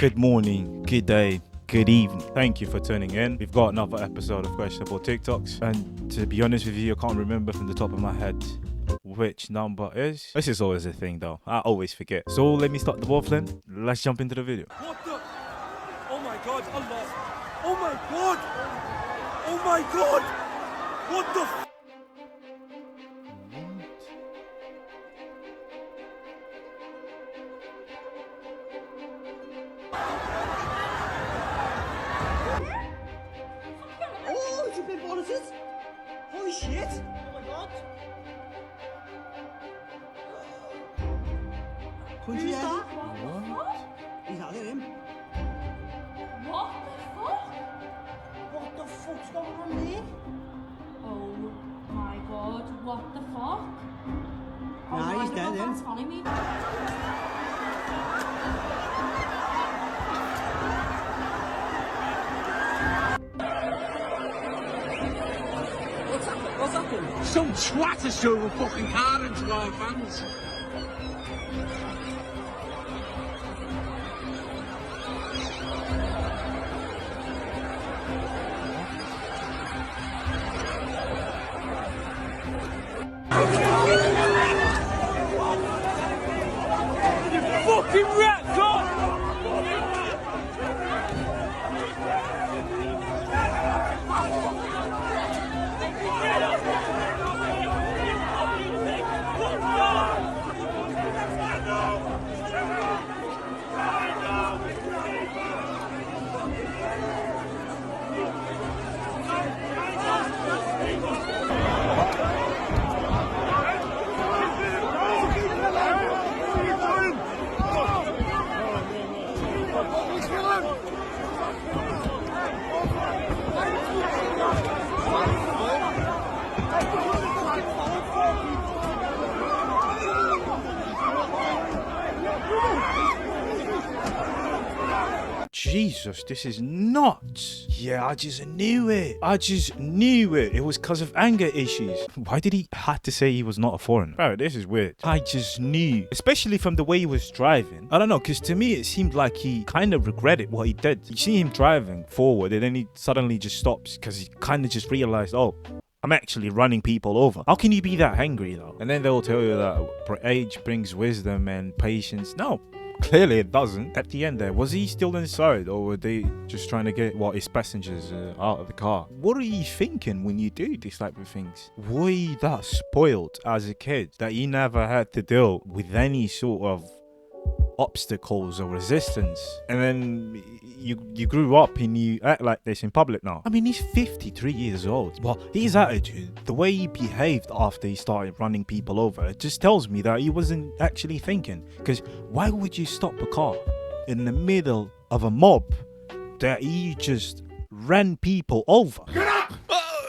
Good morning, good day, good evening. Thank you for tuning in. We've got another episode of Questionable TikToks. And to be honest with you, I can't remember from the top of my head which number is. This is always a thing though. I always forget. So let me start the waffling. Let's jump into the video. What the? Oh my god, Allah. Oh my god. Oh my god. What the f? Oh, it's a bit bonuses. Holy shit. Oh my god. Country Who's that? What? He's not him. What the fuck? What the fuck's going on there? Oh my god, what the fuck? Nah, he's dead then. That's funny me. What's happened? Some twat has drove a fucking car into our vans. Fucking rat, God! Jesus, this is nuts. Yeah, I just knew it. It was because of anger issues. Why did he have to say he was not a foreigner? Bro, this is weird. I just knew. Especially from the way he was driving. I don't know, because to me it seemed like he kind of regretted what he did. You see him driving forward and then he suddenly just stops because he kind of just realized, oh, I'm actually running people over. How can you be that angry though? And then they'll tell you that age brings wisdom and patience. No. Clearly it doesn't. At the end there, was he still inside or were they just trying to get his passengers out of the car? What are you thinking when you do these type of things? Were you that spoiled as a kid that you never had to deal with any sort of obstacles or resistance, and then you grew up and you act like this in public now? I mean, he's 53 years old. Well, his attitude, the way he behaved after he started running people over, it just tells me that he wasn't actually thinking. Because why would you stop a car in the middle of a mob that you just ran people over? Get up!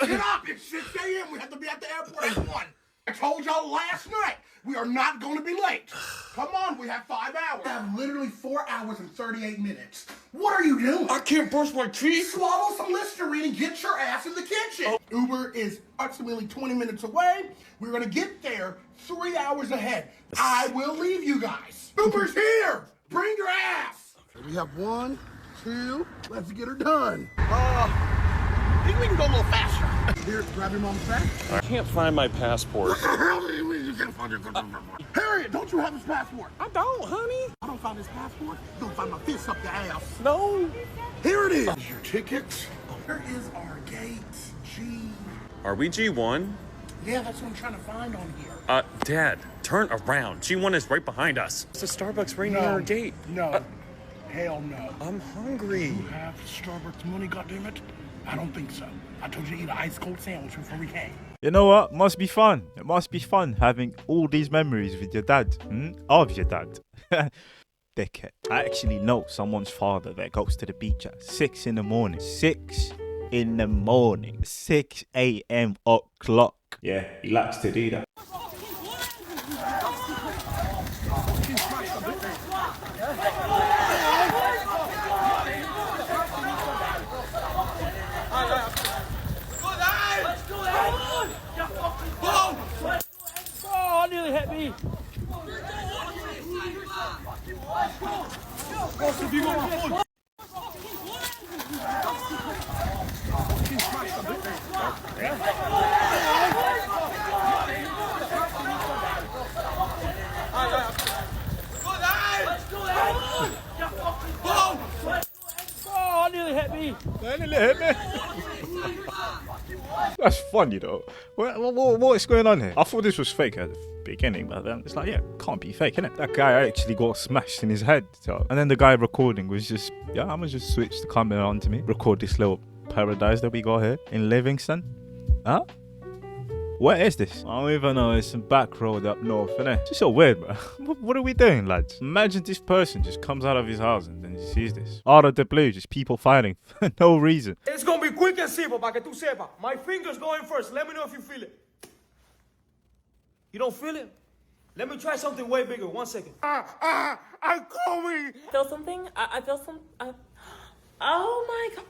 Get up! It's 6 a.m. We have to be at the airport at 1. I told y'all last night. We are not going to be late. Come on, we have 5 hours. We have literally 4 hours and 38 minutes. What are you doing? I can't brush my teeth. Swallow some Listerine and get your ass in the kitchen. Uber is approximately 20 minutes away. We're going to get there 3 hours ahead. I will leave you guys. Uber's here. Bring your ass. Okay, we have 1, 2. Let's get her done. I think we can go a little faster. Here, grab your mom's bag. I can't find my passport. What the hell do you mean you can't find your Harriet, don't you have his passport? I don't, honey. I don't find his passport. You don't find my fist up the ass. No. Here it is. Your tickets. Where is our gate? G. Are we G1? Yeah, that's what I'm trying to find on here. Dad, turn around. G1 is right behind us. It's a Starbucks right near our gate. No. Hell no. I'm hungry. You have Starbucks money, goddammit? I don't think so. I told you to eat an ice cold sandwich before we came. You know what? Must be fun. It must be fun having all these memories with your dad. Of your dad. Dickhead. I actually know someone's father that goes to the beach at 6 in the morning. 6 in the morning. 6 a.m. o'clock. Yeah, he likes to do that. nearly hit me. Boss, if you want Oh, nearly hit me. That's funny though. What's going on here? I thought this was fake at the beginning, but then it's like, yeah, can't be fake, innit? That guy actually got smashed in his head. So, and then the guy recording was just, yeah, I'm gonna just switch the camera on to me, record this little paradise that we got here in Livingston. Huh? Where is this? I don't even know. It's some back road up north, innit? It's just so weird, bro. What are we doing, lads? Imagine this person just comes out of his house and then he sees this. Out of the blue, just people fighting for no reason. It's gonna be quick and simple, para que tú sepa. My finger's going first. Let me know if you feel it. You don't feel it? Let me try something way bigger. 1 second. I'm coming. Feel something? I feel some. Oh my god.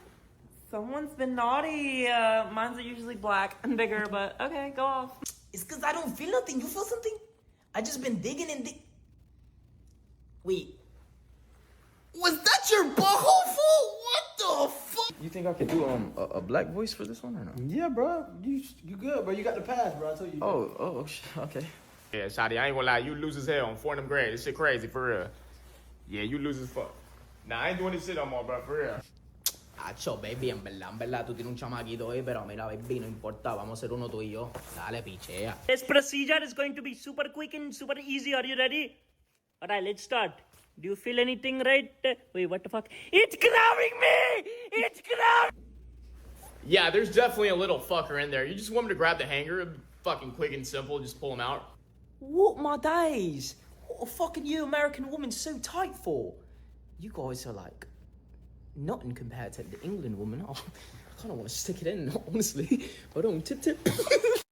Someone's been naughty. Mine's are usually black and bigger, but okay, go off. It's because I don't feel nothing. You feel something? I just been digging and Wait. Was that your butthole full? What the fuck? You think I could do a black voice for this one or no? Yeah, bro. You good, bro. You got the pass, bro. I told you. Okay. Yeah, Shotty, I ain't gonna lie, you lose as hell on 4 of them grades. This shit crazy, for real. Yeah, you lose as fuck. Nah, I ain't doing this shit no more, bro, for real. Acho, baby, en verdad, tú tienes un chamaquito hoy, pero mira, baby, no importa, vamos a hacer uno tú y yo. Dale, pichea. This procedure is going to be super quick and super easy. Are you ready? Alright, let's start. Do you feel anything right? Wait, what the fuck? It's grabbing me! It's grabbing! Yeah, there's definitely a little fucker in there. You just want me to grab the hanger, fucking quick and simple, just pull him out. What my days? What a fucking you American woman so tight for? You guys are like nothing compared to the England woman. Oh, I kind of want to stick it in, honestly. I don't tip.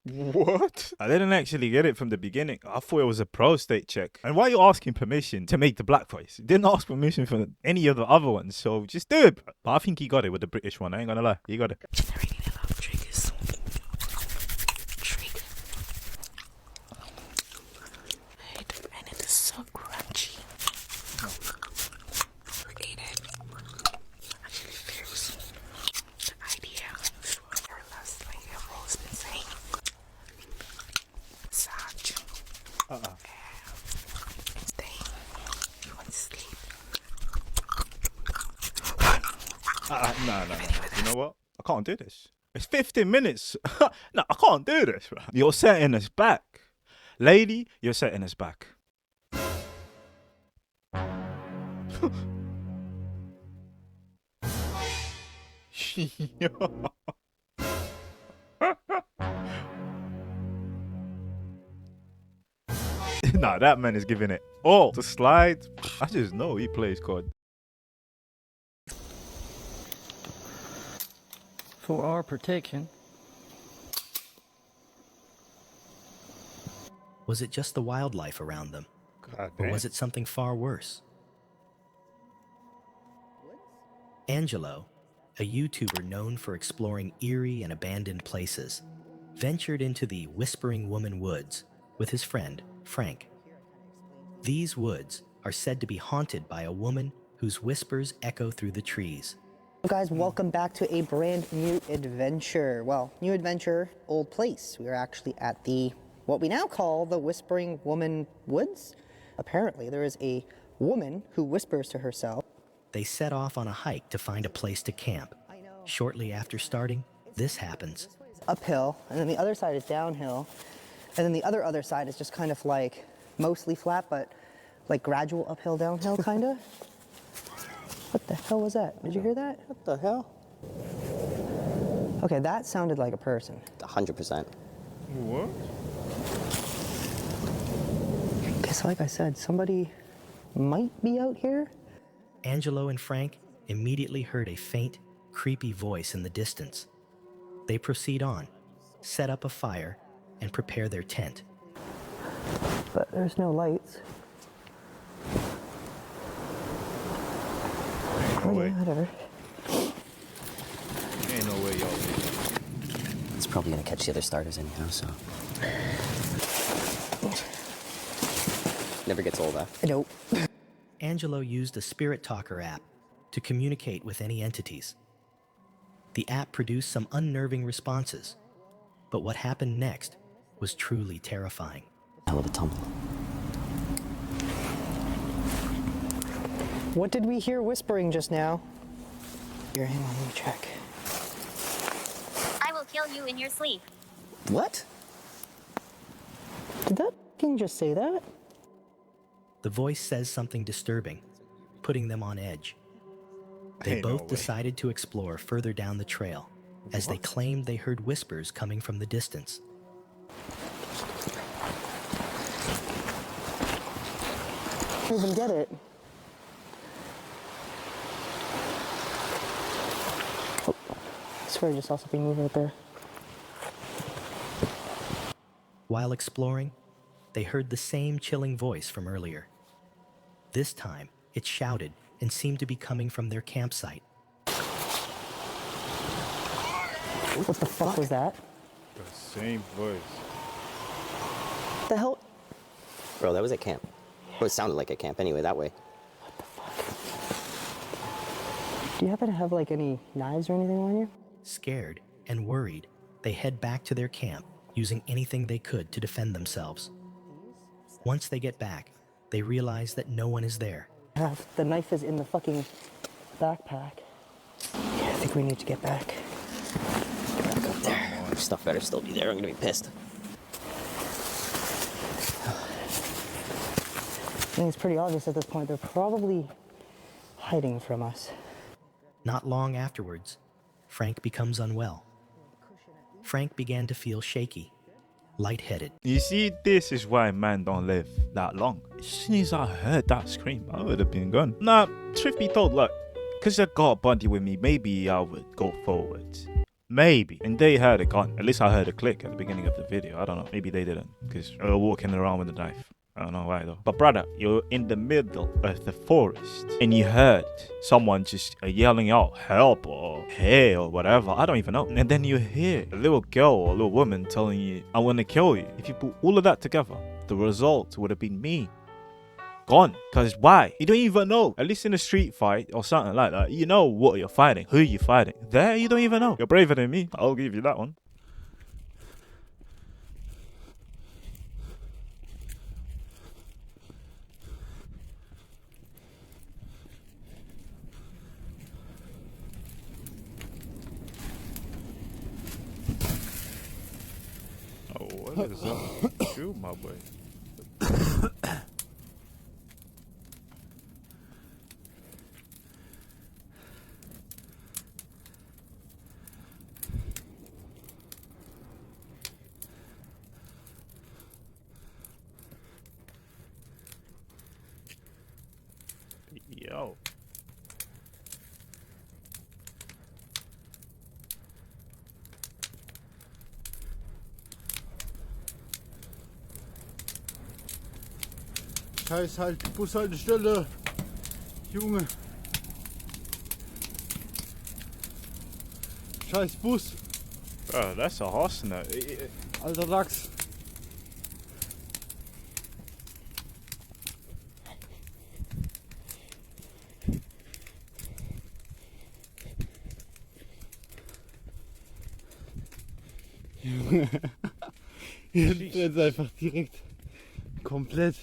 What? I didn't actually get it from the beginning. I thought it was a prostate check. And why are you asking permission to make the black voice? You didn't ask permission for any of the other ones, so just do it. But I think he got it with the British one. I ain't gonna lie. He got it. No. You know what? I can't do this. It's 15 minutes. No, I can't do this, bro. You're setting us back. Lady, you're setting us back. Nah, that man is giving it all. The slide, I just know he plays COD. For our protection. Was it just the wildlife around them? God or damn. was it something far worse? Angelo, a YouTuber known for exploring eerie and abandoned places, ventured into the Whispering Woman Woods with his friend, Frank. These woods are said to be haunted by a woman whose whispers echo through the trees. Guys, welcome back to a brand new adventure. Well, new adventure, old place. We are actually at what we now call the Whispering Woman Woods. Apparently, there is a woman who whispers to herself. They set off on a hike to find a place to camp. Shortly after starting, this happens. Uphill, and then the other side is downhill. And then the other side is just kind of like mostly flat, but like gradual uphill, downhill, kind of. What the hell was that? Did you hear that? What the hell? Okay, that sounded like a person. 100%. What? Okay, so like I said, somebody might be out here. Angelo and Frank immediately heard a faint, creepy voice in the distance. They proceed on, set up a fire, and prepare their tent. But there's no lights. No way. Whatever. Ain't no way, y'all. It's probably gonna catch the other starters anyhow, so. Never gets old, huh? Nope. Angelo used a spirit talker app to communicate with any entities. The app produced some unnerving responses, but what happened next was truly terrifying. Hell of a tumble. What did we hear whispering just now? Here, hang on, let me check. I will kill you in your sleep. What? Did that fucking just say that? The voice says something disturbing, putting them on edge. They both decided to explore further down the trail, as they claimed they heard whispers coming from the distance. I can't even get it. Oh, I swear I just saw something move right there. While exploring, they heard the same chilling voice from earlier. This time, it shouted and seemed to be coming from their campsite. What the fuck was that? The same voice. What the hell? Bro, that was at camp. Well, it sounded like a camp anyway, that way. What the fuck? Do you happen to have, like, any knives or anything on you? Scared and worried, they head back to their camp, using anything they could to defend themselves. Once they get back, they realize that no one is there. The knife is in the fucking backpack. Yeah, I think we need to get back. Get back up there. Stuff better still be there. I'm gonna be pissed. I think it's pretty obvious at this point. They're probably hiding from us. Not long afterwards, Frank becomes unwell. Frank began to feel shaky, lightheaded. You see, this is why man don't live that long. As soon as I heard that scream, I would have been gone. Nah, truth be told, look, because I got a buddy with me, maybe I would go forward. Maybe. And they heard a gun. At least I heard a click at the beginning of the video. I don't know. Maybe they didn't, because they were walking around with a knife. I don't know why though. But brother, you're in the middle of the forest and you heard someone just yelling out help or hey or whatever. I don't even know. And then you hear a little girl or a little woman telling you, I want to kill you. If you put all of that together, the result would have been me. Gone. Because why? You don't even know. At least in a street fight or something like that, you know what you're fighting, who you're fighting. There, you don't even know. You're braver than me. I'll give you that one. What is that? Shoot, my boy. Yo. Scheiß halt, Bushaltestelle. Junge. Scheiß Bus. Bro, that's a horse note. Alter Lachs. Junge. Jetzt brennt einfach direkt komplett.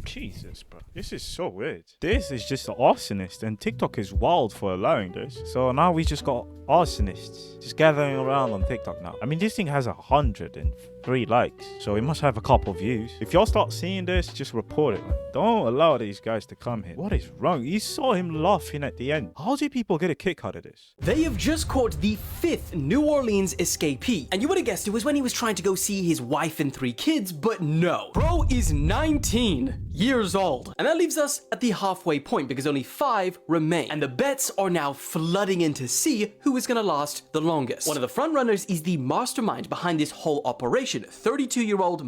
Jesus, bro. This is so weird. This is just an arsonist, and TikTok is wild for allowing this. So now we just got arsonists just gathering around on TikTok now. I mean, this thing has 103 likes, so it must have a couple views. If y'all start seeing this, just report it, man. Don't allow these guys to come here. What is wrong? You saw him laughing at the end. How do people get a kick out of this? They have just caught the 5th New Orleans escapee, and you would have guessed it was when he was trying to go see his wife and 3 kids, but no. Bro is 19 years old, and that leaves us at the halfway point because only 5 remain, and the bets are now flooding in to see who is gonna last the longest. One of the front runners is the mastermind behind this whole operation, situation, 32-year-old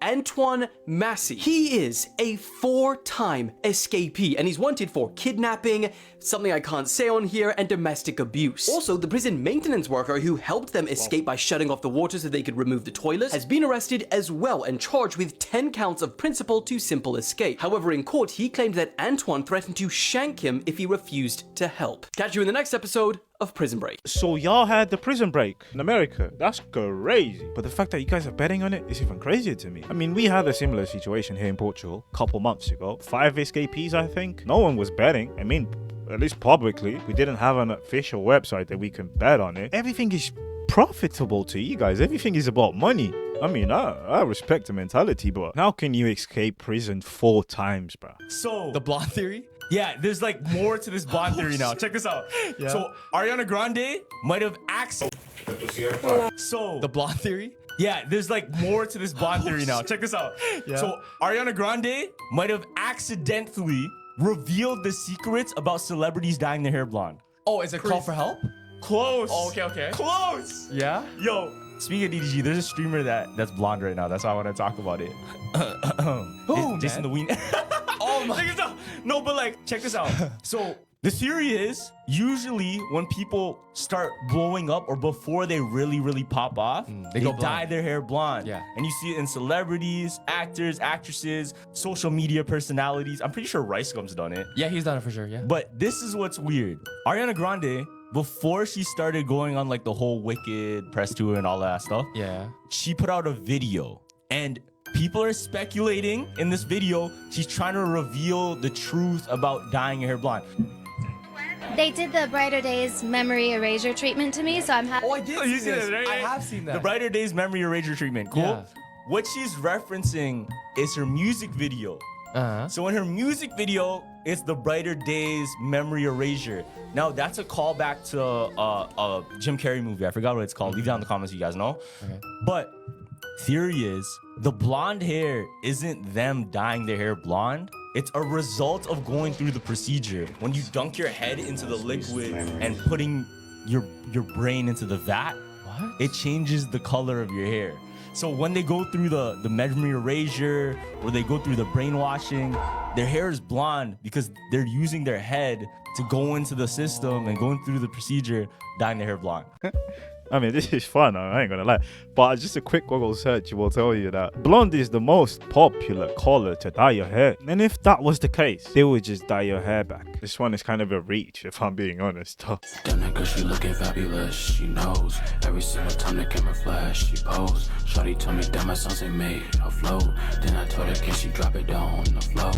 Antoine Massey. He is a 4-time escapee, and he's wanted for kidnapping, something I can't say on here, and domestic abuse. Also, the prison maintenance worker who helped them escape by shutting off the water so they could remove the toilets has been arrested as well and charged with 10 counts of principal to simple escape. However, in court, he claimed that Antoine threatened to shank him if he refused to help. Catch you in the next episode of Prison Break. So y'all had the prison break in America. That's crazy. But the fact that you guys are betting on it is even crazier to me. I mean, we had a similar situation here in Portugal a couple months ago. 5 escapees, I think. No one was betting. I mean, at least publicly. We didn't have an official website that we can bet on it. Everything is profitable to you guys. Everything is about money. I mean, I respect the mentality, but how can you escape prison 4 times, bro? So the blonde theory? Yeah, there's like more to this blonde theory now. Check this out. Yeah. So Ariana Grande might have accidentally. So the blonde theory? Yeah, there's like more to this blonde theory now. Check this out. Yeah. So Ariana Grande might have accidentally revealed the secrets about celebrities dyeing their hair blonde. Oh, is it call for help? Close. Oh, okay. Close. Yeah? Yo, speaking of DDG, there's a streamer that's blonde right now. That's why I want to talk about it. Who, Jason the Ween. Oh my. Check this out. No, but like, check this out. So the theory is usually when people start blowing up or before they really pop off, they dye their hair blonde. Yeah. And you see it in celebrities, actors, actresses, social media personalities. I'm pretty sure Rice Gum's done it. Yeah, he's done it for sure, yeah. But this is what's weird. Ariana Grande, before she started going on like the whole Wicked press tour and all that stuff, she put out a video. And people are speculating in this video, she's trying to reveal the truth about dyeing your hair blonde. They did the Brighter Days memory erasure treatment to me, so I'm happy. Oh, I did see this. Right? I have seen that. The Brighter Days memory erasure treatment. Cool. Yeah. What she's referencing is her music video. So in her music video, it's the Brighter Days memory erasure. Now, that's a callback to a Jim Carrey movie. I forgot what it's called. Leave down in the comments, you guys know. Okay. But theory is the blonde hair isn't them dyeing their hair blonde. It's a result of going through the procedure. When you dunk your head into the liquid and putting your brain into the vat, it changes the color of your hair. So when they go through the memory erasure or they go through the brainwashing, their hair is blonde because they're using their head to go into the system and going through the procedure, dyeing their hair blonde. I mean, this is fun, I ain't gonna lie. But just a quick Google search will tell you that blonde is the most popular color to dye your hair. And if that was the case, they would just dye your hair back. This one is kind of a reach, if I'm being honest. That nigga, she looking fabulous, she knows. Every single time the camera flash, she pose. Shorty told me that my songs ain't made afloat. Then I told her, can she drop it down on the floor?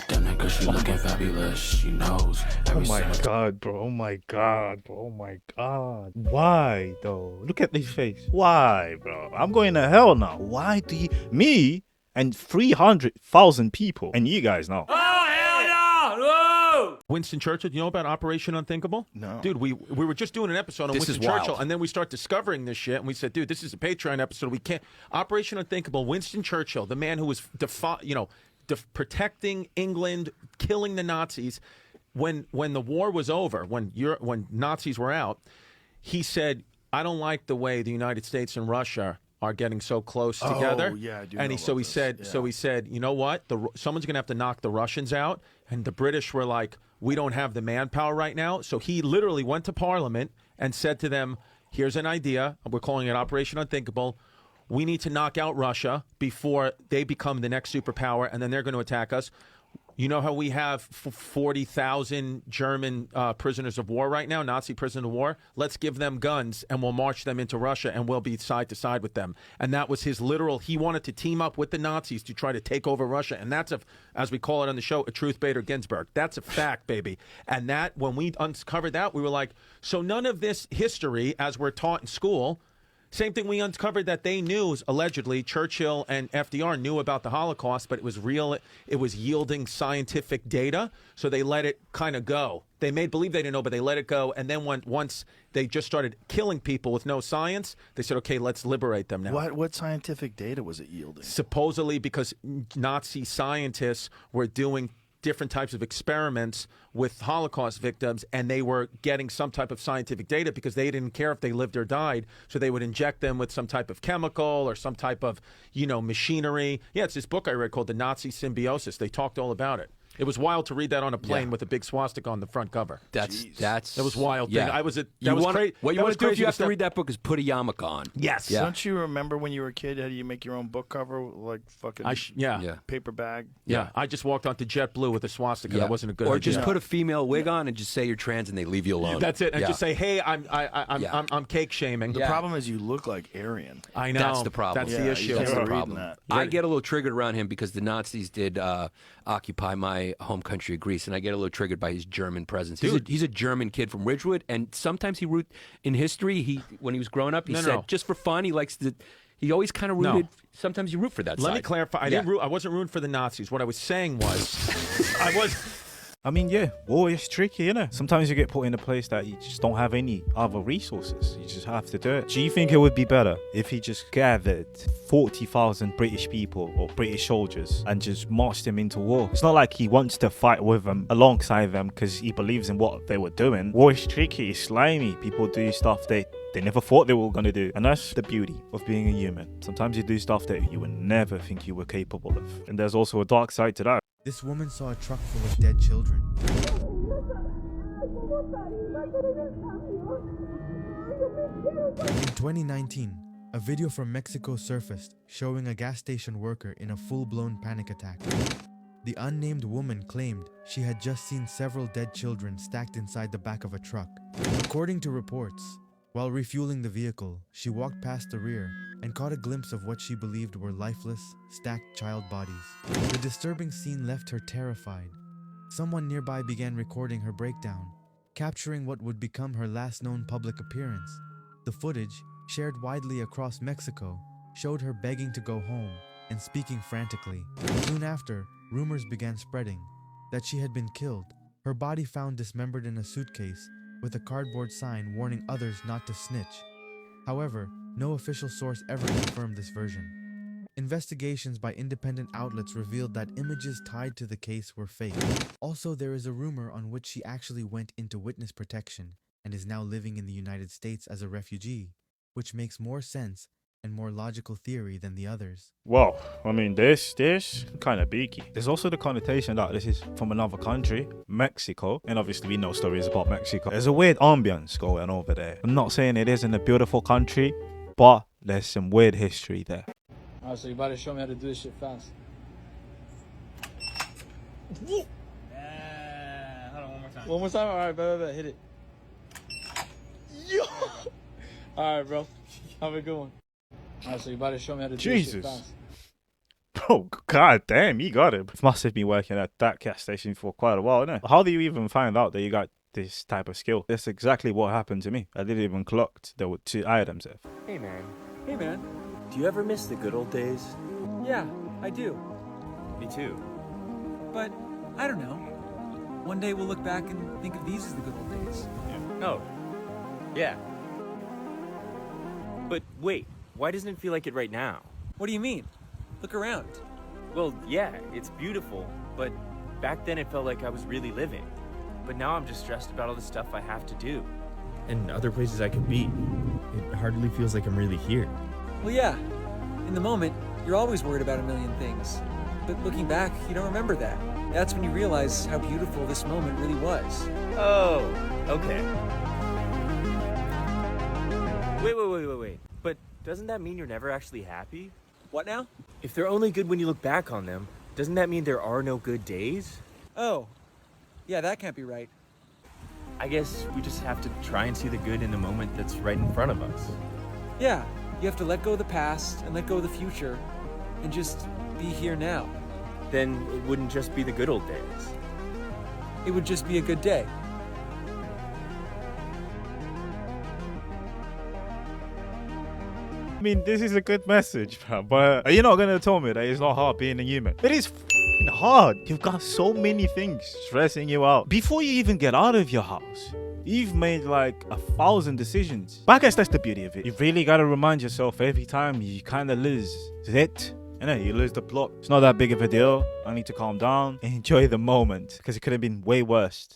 That nigga, she looking fabulous, she knows. Oh my god, bro. Oh my god, bro. Oh my god. Why, though? Look at this face. Why, bro? I'm going to hell now. Why do you... Me and 300,000 people. And you guys know. Oh, hell no! Whoa! Winston Churchill, do you know about Operation Unthinkable? No. Dude, we were just doing an episode on This Winston is wild. Churchill, and then we start discovering this shit, and we said, dude, this is a Patreon episode. We can't... Operation Unthinkable, Winston Churchill, the man who was protecting England, killing the Nazis. When the war was over, when Nazis were out, he said, I don't like the way the United States and Russia are getting so close together. Oh, yeah, I do and know so about he this. said, Yeah. so he said, you know what? Someone's gonna have to knock the Russians out. And the British were like, we don't have the manpower right now. So he literally went to Parliament and said to them, here's an idea. We're calling it Operation Unthinkable. We need to knock out Russia before they become the next superpower, and then they're going to attack us. You know how we have 40,000 German prisoners of war right now, Nazi prisoners of war? Let's give them guns, and we'll march them into Russia, and we'll be side to side with them. And that was his literal, he wanted to team up with the Nazis to try to take over Russia. And that's, as we call it on the show, a Truth Bader Ginsburg. That's a fact, baby. And that, when we uncovered that, we were like, so none of this history, as we're taught in school, same thing we uncovered that they knew, allegedly, Churchill and FDR knew about the Holocaust, but it was real. It was yielding scientific data, so they let it kind of go. They made believe they didn't know, but they let it go. And then once they just started killing people with no science, they said, okay, let's liberate them now. What scientific data was it yielding? Supposedly because Nazi scientists were doing different types of experiments with Holocaust victims, and they were getting some type of scientific data because they didn't care if they lived or died, so they would inject them with some type of chemical or some type of, machinery. Yeah, it's this book I read called The Nazi Symbiosis. They talked all about it. It was wild to read that on a plane with a big swastika on the front cover. That was wild. Yeah. Thing. What you want to do if you have to to read that book is put a yarmulke on. Yes. Yeah. Don't you remember when you were a kid? How do you make your own book cover, like fucking paper bag? Yeah. I just walked onto JetBlue with a swastika. Yeah. That wasn't a good Or idea. just put a female wig on and just say you're trans and they leave you alone. That's it. And just say, hey, I'm cake shaming. The problem is you look like Aryan. I know. That's the problem. That's the issue. That's the reading problem. that. I get a little triggered around him because the Nazis did occupy my home country of Greece, and I get a little triggered by his German presence. He's a German kid from Ridgewood, and sometimes he root in history. When he was growing up, he said just for fun, he likes to. He always kind of rooted. Sometimes you root for that. Let side. me clarify. I wasn't rooting for the Nazis. What I was saying was, I mean, yeah, war is tricky, innit? Sometimes you get put in a place that you just don't have any other resources. You just have to do it. Do you think it would be better if he just gathered 40,000 British people or British soldiers and just marched them into war? It's not like he wants to fight with them, alongside them, because he believes in what they were doing. War is tricky, it's slimy. People do stuff they never thought they were going to do. And that's the beauty of being a human. Sometimes you do stuff that you would never think you were capable of. And there's also a dark side to that. This woman saw a truck full of dead children. In 2019, a video from Mexico surfaced showing a gas station worker in a full-blown panic attack. The unnamed woman claimed she had just seen several dead children stacked inside the back of a truck. According to reports, while refueling the vehicle, she walked past the rear and caught a glimpse of what she believed were lifeless, stacked child bodies. The disturbing scene left her terrified. Someone nearby began recording her breakdown, capturing what would become her last known public appearance. The footage, shared widely across Mexico, showed her begging to go home and speaking frantically. Soon after, rumors began spreading that she had been killed, her body found dismembered in a suitcase with a cardboard sign warning others not to snitch. However, no official source ever confirmed this version. Investigations by independent outlets revealed that images tied to the case were fake. Also, there is a rumor on which she actually went into witness protection and is now living in the United States as a refugee, which makes more sense and more logical theory than the others. Well, I mean, this kind of beaky. There's also the connotation that this is from another country, Mexico, and obviously we know stories about Mexico. There's a weird ambience going over there. I'm not saying it isn't a beautiful country, but there's some weird history there. Alright, so you about to show me how to do this shit fast. Hold on, one more time. One more time? Alright, bet, hit it. Yo! Alright, bro. Have a good one. Alright, so you about to show me how to do this shit fast. Bro, god damn, you got it. Must have been working at that gas station for quite a while, innit? How do you even find out that you got this type of skill? That's exactly what happened to me. I didn't even clock there were 2 items there. Hey, man. Hey, man. Do you ever miss the good old days? Yeah, I do. Me too. But, I don't know. One day we'll look back and think of these as the good old days. Oh. Yeah. But wait, why doesn't it feel like it right now? What do you mean? Look around. Well, yeah, it's beautiful, but back then it felt like I was really living. But now I'm just stressed about all the stuff I have to do. And other places I could be. It hardly feels like I'm really here. Well, yeah. In the moment, you're always worried about a million things. But looking back, you don't remember that. That's when you realize how beautiful this moment really was. Oh, okay. Wait. But doesn't that mean you're never actually happy? What now? If they're only good when you look back on them, doesn't that mean there are no good days? Oh. Yeah, that can't be right. I guess we just have to try and see the good in the moment that's right in front of us. Yeah, you have to let go of the past and let go of the future and just be here now. Then it wouldn't just be the good old days. It would just be a good day. I mean, this is a good message, fam, but you're not going to tell me that it's not hard being a human. It is hard. You've got so many things stressing you out. Before you even get out of your house, you've made like 1,000 decisions. But I guess that's the beauty of it. You really got to remind yourself every time you kind of lose it, innit? You lose the plot. It's not that big of a deal. I need to calm down and enjoy the moment, because it could have been way worse.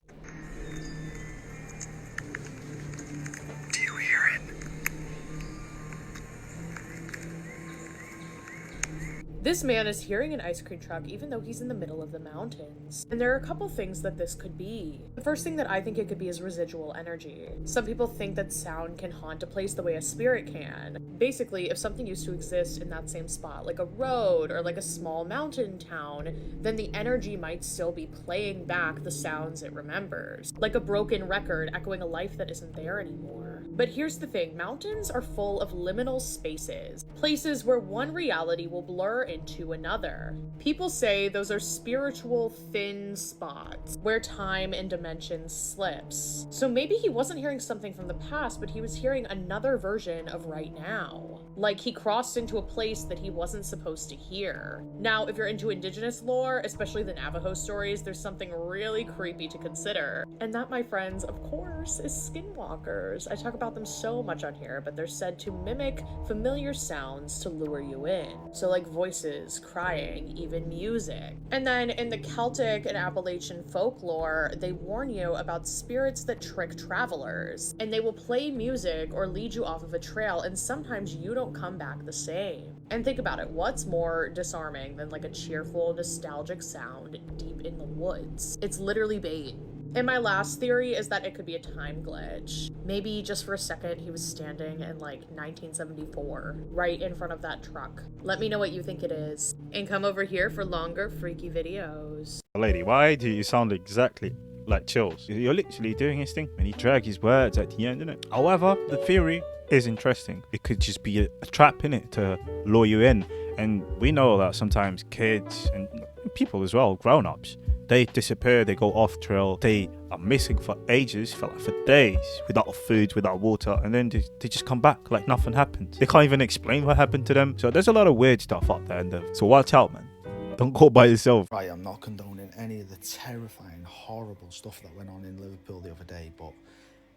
This man is hearing an ice cream truck even though he's in the middle of the mountains. And there are a couple things that this could be. The first thing that I think it could be is residual energy. Some people think that sound can haunt a place the way a spirit can. Basically, if something used to exist in that same spot, like a road or like a small mountain town, then the energy might still be playing back the sounds it remembers. Like a broken record echoing a life that isn't there anymore. But here's the thing, mountains are full of liminal spaces. Places where one reality will blur into another. People say those are spiritual thin spots where time and dimension slips. So maybe he wasn't hearing something from the past, but he was hearing another version of right now. Like he crossed into a place that he wasn't supposed to hear. Now, if you're into indigenous lore, especially the Navajo stories, there's something really creepy to consider. And that, my friends, of course, is skinwalkers. I talk about them so much on here, but they're said to mimic familiar sounds to lure you in. So like voices, crying, even music. And then in the Celtic and Appalachian folklore, they warn you about spirits that trick travelers. And they will play music or lead you off of a trail, and sometimes you don't come back the same. And think about it, what's more disarming than like a cheerful, nostalgic sound deep in the woods? It's literally bait. And my last theory is that it could be a time glitch. Maybe just for a second he was standing in like 1974, right in front of that truck. Let me know what you think it is. And come over here for longer freaky videos. Lady, why do you sound exactly like Chills? You're literally doing his thing and he dragged his words at the end, innit? However, the theory is interesting. It could just be a trap, innit, to lure you in. And we know that sometimes kids and people as well, grown-ups, they disappear, they go off trail, they are missing for ages, for days, without food, without water, and then they just come back like nothing happened. They can't even explain what happened to them. So there's a lot of weird stuff out there. So watch out, man. Don't go by yourself. Right, I'm not condoning any of the terrifying, horrible stuff that went on in Liverpool the other day, but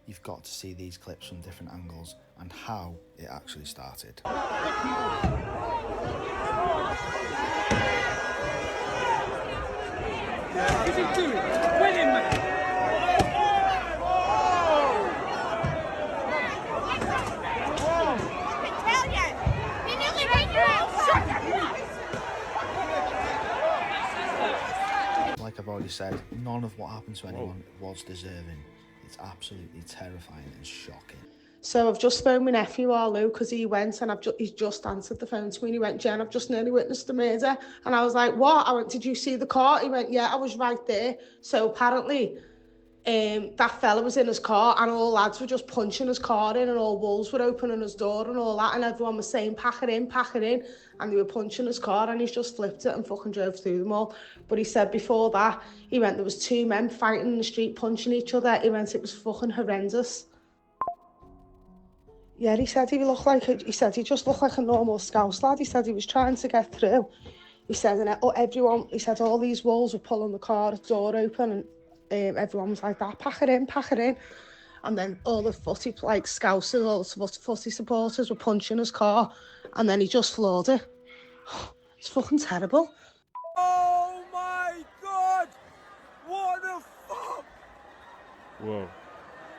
you've got to see these clips from different angles and how it actually started. Like I've already said, none of what happened to anyone was deserving. It's absolutely terrifying and shocking. So I've just phoned my nephew, Arlo, because he went and he's just answered the phone to me and he went, Jen, I've just nearly witnessed a murder. And I was like, what? I went, did you see the car? He went, yeah, I was right there. So apparently that fella was in his car and all lads were just punching his car in and all walls were opening his door and all that. And everyone was saying, pack it in, pack it in. And they were punching his car and he's just flipped it and fucking drove through them all. But he said before that, he went, there was two men fighting in the street, punching each other. He went, it was fucking horrendous. Yeah, he said he just looked like a normal Scouse lad. He said he was trying to get through. He said, he said all these walls were pulling the car door open and everyone was like that, pack it in, pack it in. And then all the footy, like Scousers, all the footy supporters were punching his car and then he just floored it. It's fucking terrible. Oh my god! What the fuck? Whoa.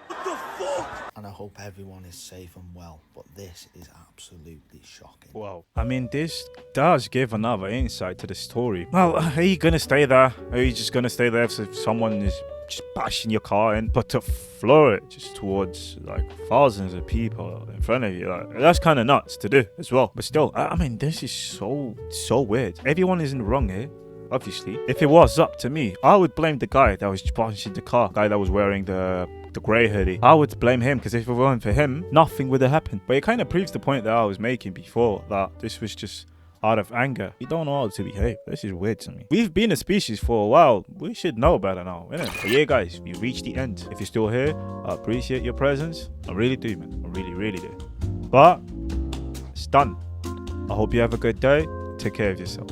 What the fuck? And I hope everyone is safe and well, but this is absolutely shocking. Wow. I mean, this does give another insight to the story. Well, are you gonna stay there? Are you just gonna stay there if someone is just bashing your car in? But to floor it just towards like thousands of people in front of you, like, that's kind of nuts to do as well. But still, I mean, this is so weird. Everyone is in the wrong here. Obviously, if it was up to me, I would blame the guy that was punching the car, guy that was wearing the grey hoodie. I would blame him, because if it weren't for him, nothing would have happened. But it kind of proves the point that I was making before, that this was just out of anger. You don't know how to behave. This is weird to me. We've been a species for a while. We should know better now, innit? But yeah, guys, we reached the end. If you're still here, I appreciate your presence. I really do, man. I really do. But it's done. I hope you have a good day. Take care of yourself.